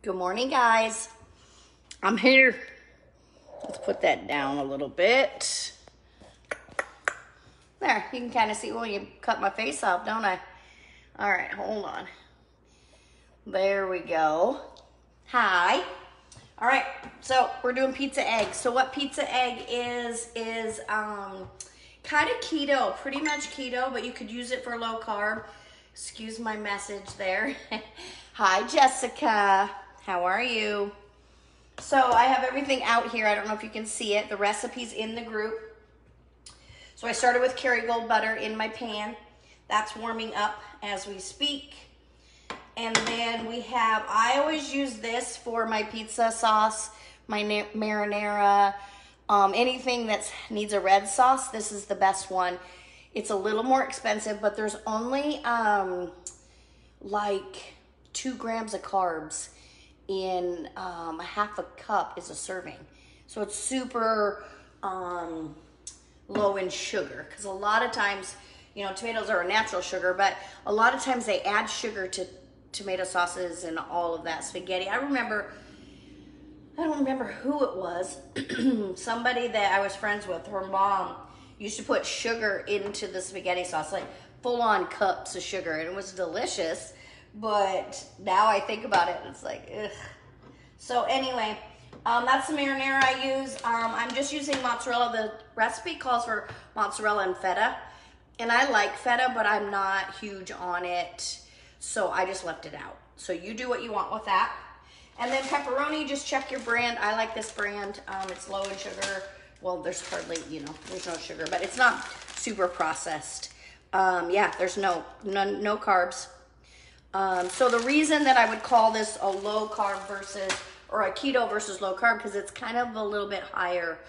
Good morning, guys. I'm here. Let's put that down a little bit. There, you can kind of see when you cut my face off, don't I? All right, hold on. There we go. Hi. All right, so we're doing pizza egg. So what pizza egg is kind of keto, pretty much keto, but you could use it for low carb. Excuse my message there. Hi, Jessica. How are you? So I have everything out here. I don't know if you can see it. The recipe's in the group. So I started with Kerrygold butter in my pan. That's warming up as we speak. And then we have, I always use this for my pizza sauce, my marinara, anything that needs a red sauce. This is the best one. It's a little more expensive, but there's only like 2 grams of carbs in a half a cup is a serving. So it's super low in sugar, because a lot of times, you know, tomatoes are a natural sugar, but a lot of times they add sugar to tomato sauces and all of that spaghetti. I don't remember who it was. Somebody that I was friends with, her mom used to put sugar into the spaghetti sauce, like full-on cups of sugar, and it was delicious. But now I think about it, it's like, ugh. So anyway, that's the marinara I use. I'm just using mozzarella. The recipe calls for mozzarella and feta, and I like feta, but I'm not huge on it, so I just left it out. So you do what you want with that. And then pepperoni, just check your brand. I like this brand. It's low in sugar. Well, there's hardly, you know, there's no sugar, but it's not super processed. Yeah, there's no carbs. So the reason that I would call this a low carb versus, or a keto versus low carb, because it's kind of a little bit higher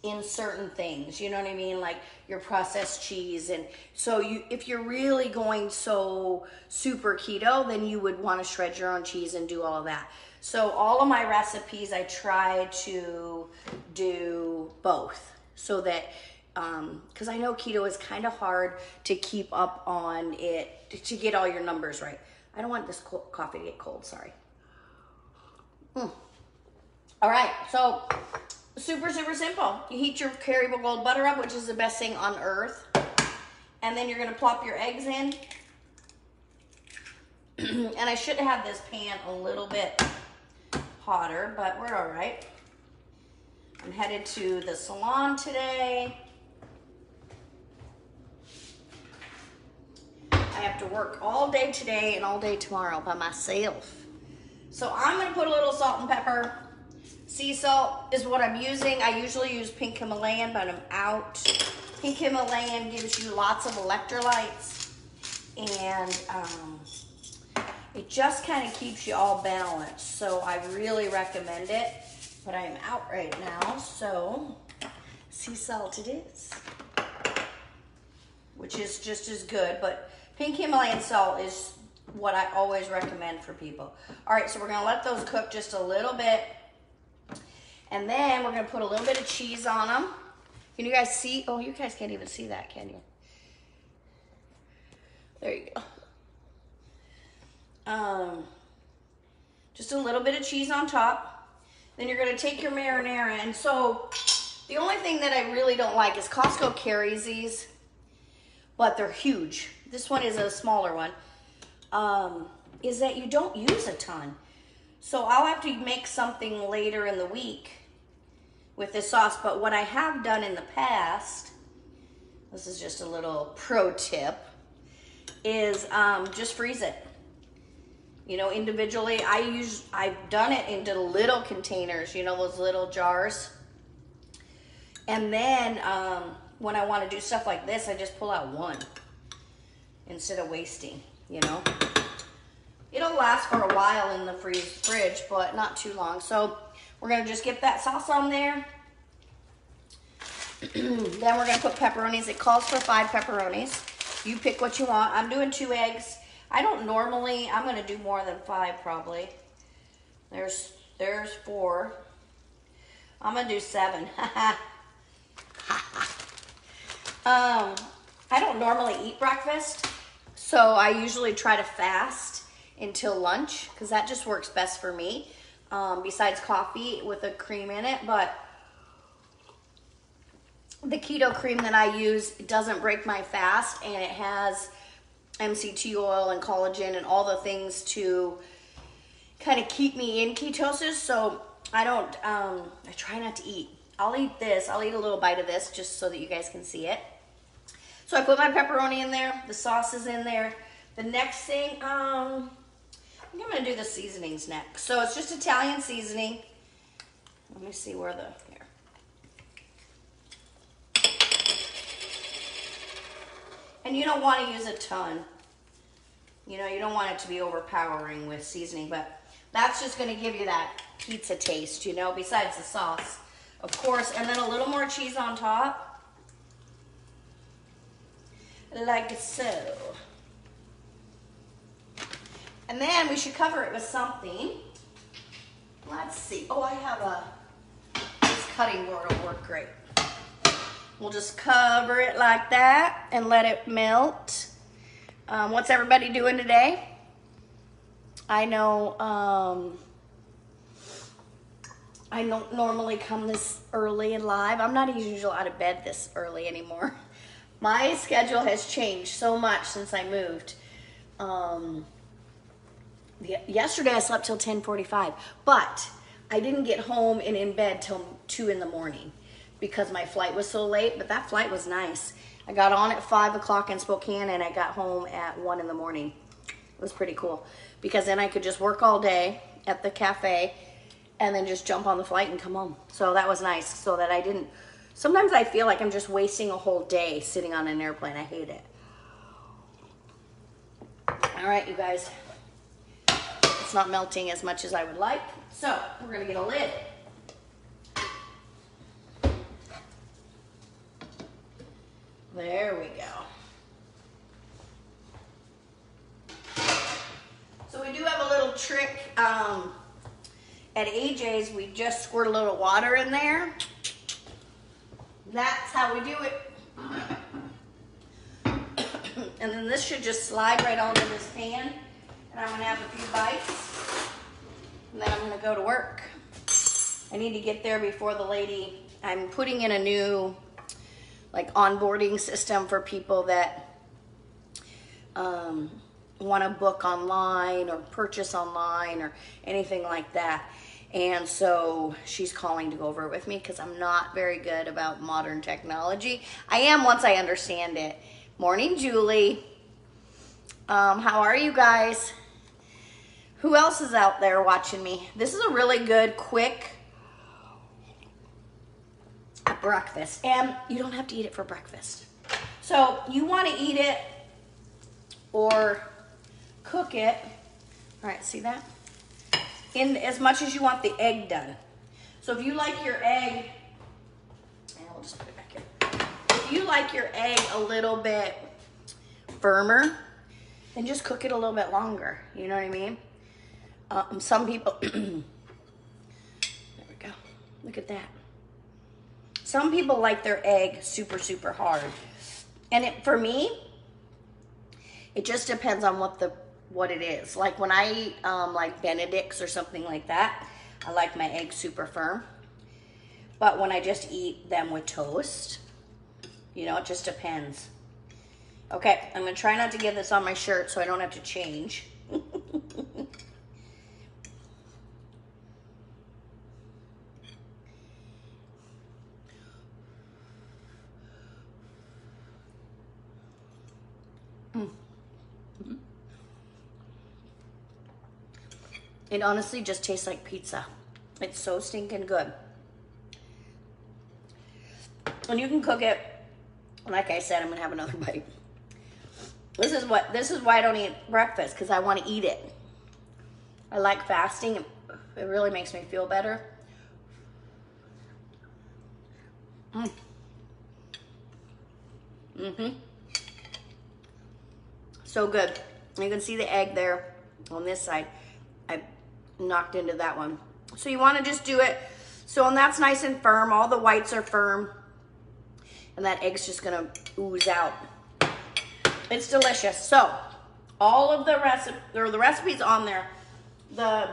in certain things, you know what I mean? Like your processed cheese. And so if you're really going so super keto, then you would want to shred your own cheese and do all of that. So all of my recipes, I try to do both, so that because I know keto is kind of hard to keep up on it, to get all your numbers right. I don't want this coffee to get cold, sorry. All right, so super simple. You heat your Kerrygold butter up, which is the best thing on earth. And then you're gonna plop your eggs in. And I should have this pan a little bit hotter, but we're all right. I'm headed to the salon today. I have to work all day today and all day tomorrow by myself. So I'm gonna put a little salt and pepper. Sea salt is what I'm using. I usually use pink Himalayan, but I'm out. Pink Himalayan gives you lots of electrolytes, and it just kind of keeps you all balanced. So I really recommend it, but I am out right now, so sea salt it is, which is just as good, but pink Himalayan salt is what I always recommend for people. All right, so we're gonna let those cook just a little bit, and then we're gonna put a little bit of cheese on them. Can you guys see? Oh, you guys can't even see that, can you? There you go. Just a little bit of cheese on top. Then you're gonna take your marinara, and so the only thing that I really don't like is Costco carries these, but they're huge. This one is a smaller one. Is that you don't use a ton. So I'll have to make something later in the week with this sauce, but what I have done in the past, this is just a little pro tip, is just freeze it. You know, individually, I've done it into little containers, you know, those little jars. And then when I want to do stuff like this, I just pull out one instead of wasting, you know. It'll last for a while in the fridge, but not too long. So we're gonna just get that sauce on there. Then we're gonna put pepperonis. It calls for 5 pepperonis. You pick what you want. I'm doing 2 eggs. I don't normally, I'm gonna do more than 5 probably. There's 4. I'm gonna do 7. I don't normally eat breakfast, so I usually try to fast until lunch because that just works best for me. Besides coffee with a cream in it, but the keto cream that I use doesn't break my fast, and it has MCT oil and collagen and all the things to kind of keep me in ketosis. So I don't, I try not to eat. I'll eat this. I'll eat a little bite of this just so that you guys can see it. So I put my pepperoni in there. The sauce is in there. The next thing, I think I'm going to do the seasonings next. So it's just Italian seasoning. Let me see where the, here. And you don't want to use a ton. You know, you don't want it to be overpowering with seasoning, but that's just going to give you that pizza taste, you know, besides the sauce, of course. And then a little more cheese on top. Like so. And then we should cover it with something. Let's see. Oh, I have this cutting board will work great. We'll just cover it like that and let it melt. What's everybody doing today? I know I don't normally come this early and live. I'm not usually out of bed this early anymore. My schedule has changed so much since I moved. Yesterday I slept till 10:45, but I didn't get home and in bed till 2 in the morning because my flight was so late, but that flight was nice. I got on at 5 o'clock in Spokane and I got home at 1 in the morning. It was pretty cool because then I could just work all day at the cafe and then just jump on the flight and come home. So that was nice so that I didn't, sometimes I feel like I'm just wasting a whole day sitting on an airplane. I hate it. All right, you guys. It's not melting as much as I would like. So we're gonna get a lid. There we go. So we do have a little trick at AJ's. We just squirt a little water in there. That's how we do it. And then this should just slide right onto this pan. And I'm gonna have a few bites. And then I'm gonna go to work. I need to get there before the lady, I'm putting in a new like onboarding system for people that want to book online or purchase online or anything like that. And so she's calling to go over it with me because I'm not very good about modern technology. I am once I understand it. Morning, Julie. How are you guys? Who else is out there watching me? This is a really good, quick breakfast. And you don't have to eat it for breakfast. So you want to eat it or cook it. All right, see that? In as much as you want the egg done. So if you like your egg, and we'll just put it back here. If you like your egg a little bit firmer, then just cook it a little bit longer. You know what I mean? Some people, there we go. Look at that. Some people like their egg super, super hard. And for me, it just depends on what it is. Like when I eat like Benedict's or something like that, I like my egg super firm. But when I just eat them with toast, you know, it just depends. Okay, I'm gonna try not to get this on my shirt so I don't have to change. It honestly just tastes like pizza. It's so stinking good. And you can cook it, like I said, I'm gonna have another bite. This is why I don't eat breakfast, because I want to eat it. I like fasting. It really makes me feel better. So good. You can see the egg there on this side. I knocked into that one. So you want to just do it. So, and that's nice and firm. All the whites are firm. And that egg's just going to ooze out. It's delicious. So, all of the recipes on there. The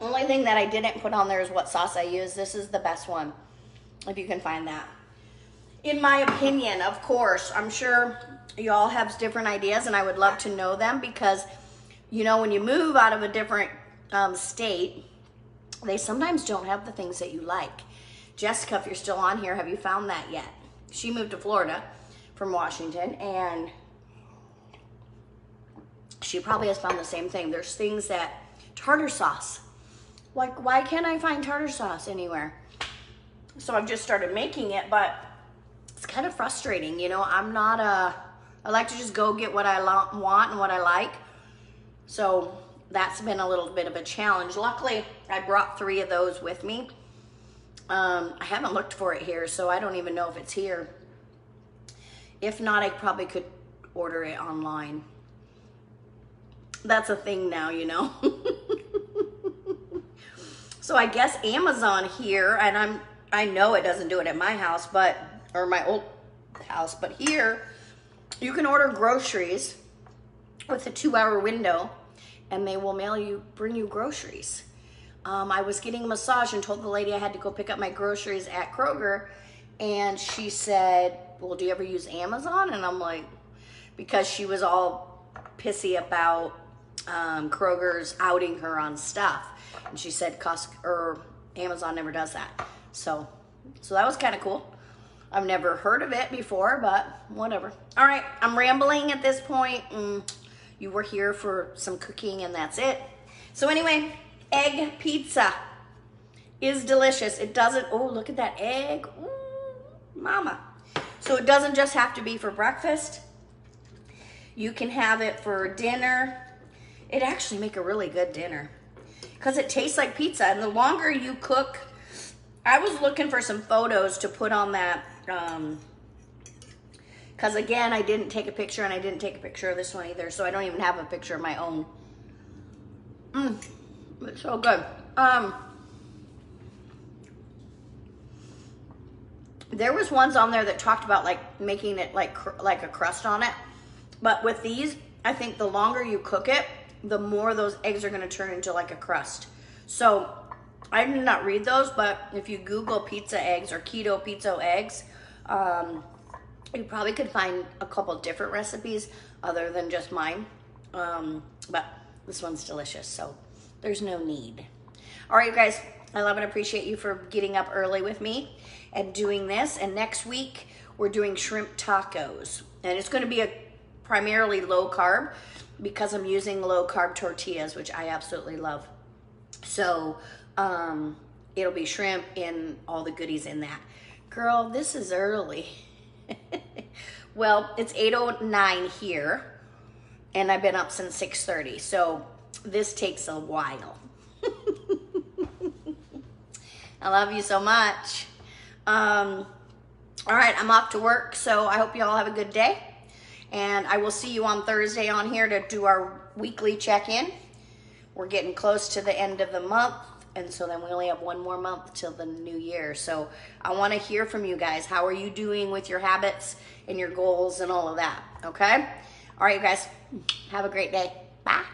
only thing that I didn't put on there is what sauce I use. This is the best one, if you can find that. In my opinion, of course, I'm sure you all have different ideas, and I would love to know them, because, you know, when you move out of a different state, they sometimes don't have the things that you like. Jessica, if you're still on here, have you found that yet? She moved to Florida from Washington, and she probably has found the same thing. There's things that, tartar sauce. Like, why can't I find tartar sauce anywhere? So I've just started making it, but it's kind of frustrating. You know, I like to just go get what I want and what I like. So that's been a little bit of a challenge. Luckily, I brought 3 of those with me. I haven't looked for it here, so I don't even know if it's here. If not, I probably could order it online. That's a thing now, you know. So I guess Amazon here, and I know it doesn't do it at my house, or my old house, but here you can order groceries with a 2-hour window, and they will bring you groceries. I was getting a massage and told the lady I had to go pick up my groceries at Kroger, and she said, well, do you ever use Amazon? And I'm like, because she was all pissy about Kroger's outing her on stuff, and she said Amazon never does that. So that was kind of cool. I've never heard of it before, but whatever. All right, I'm rambling at this point. You were here for some cooking, and that's it. So anyway, egg pizza is delicious. It doesn't, oh, look at that egg. Ooh, mama. So it doesn't just have to be for breakfast. You can have it for dinner. It'd actually make a really good dinner because it tastes like pizza. And the longer you cook, I was looking for some photos to put on that, because again, I didn't take a picture, and I didn't take a picture of this one either, so I don't even have a picture of my own. It's so good. There was ones on there that talked about like making it like a crust on it, but with these, I think the longer you cook it, the more those eggs are going to turn into like a crust. So I did not read those, but if you Google pizza eggs or keto pizza eggs, you probably could find a couple different recipes other than just mine. But this one's delicious, so there's no need. All right, you guys, I love and appreciate you for getting up early with me and doing this. And next week, we're doing shrimp tacos. And it's going to be a primarily low carb because I'm using low carb tortillas, which I absolutely love. So it'll be shrimp and all the goodies in that. Girl, this is early. Well, it's 8:09 here, and I've been up since 6:30, so this takes a while. I love you so much. All right, I'm off to work, so I hope you all have a good day, and I will see you on Thursday on here to do our weekly check-in. We're getting close to the end of the month, and so then we only have 1 more month till the new year. So I want to hear from you guys. How are you doing with your habits and your goals and all of that? Okay? All right, you guys. Have a great day. Bye.